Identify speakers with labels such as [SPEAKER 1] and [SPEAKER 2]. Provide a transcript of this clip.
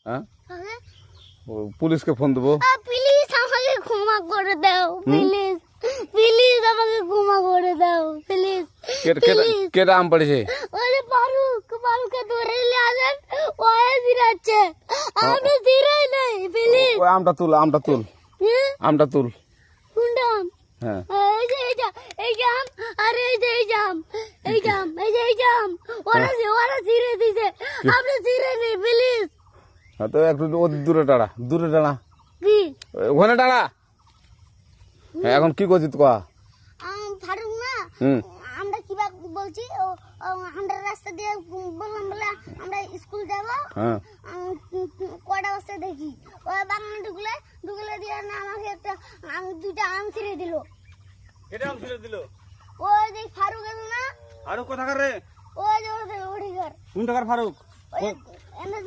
[SPEAKER 1] হ্যাঁ পুলিশকে ফোন দেবো।
[SPEAKER 2] প্লিজ আমাকে ক্ষমা করে দাও, প্লিজ প্লিজ আমাকে ক্ষমা করে দাও, প্লিজ।
[SPEAKER 1] কেটা আম পড়েছে?
[SPEAKER 2] ওরে ফারুককে ধরে নিয়ে আসেন, ও জিরাচ্ছে, আমি জিরাই নাই, প্লিজ।
[SPEAKER 1] ওই আমটা তুল আমটা তুল।
[SPEAKER 2] কোনটা আম?
[SPEAKER 1] হ্যাঁ
[SPEAKER 2] এই জাম, আরে এই জাম, ওরা জিরে দিছে, আপনি জিরে নেই, প্লিজ।
[SPEAKER 1] হ্যাঁ তো একটু দূরে দাঁড়া
[SPEAKER 2] কি
[SPEAKER 1] ওখানে দাঁড়া। হ্যাঁ এখন কি করছিস তো?
[SPEAKER 2] ফারুক না, আমরা কিবা বলছি, আমরা রাস্তা দিয়ে বললাম বলে আমরা স্কুল যাব, কটা বস্তা দেখি ওই বাগানে ঢুকলে দিয়ে না আমাকে একটা দুইটা আম ছিঁড়ে দিল।
[SPEAKER 3] এটা আম ছিঁড়ে দিল?
[SPEAKER 2] ওই যে ফারুক এলো না,
[SPEAKER 3] ফারুক কোথাকার রে?
[SPEAKER 2] ওই যে ওঠি ঘর।
[SPEAKER 3] কোন টাকার ফারুক?
[SPEAKER 2] এনে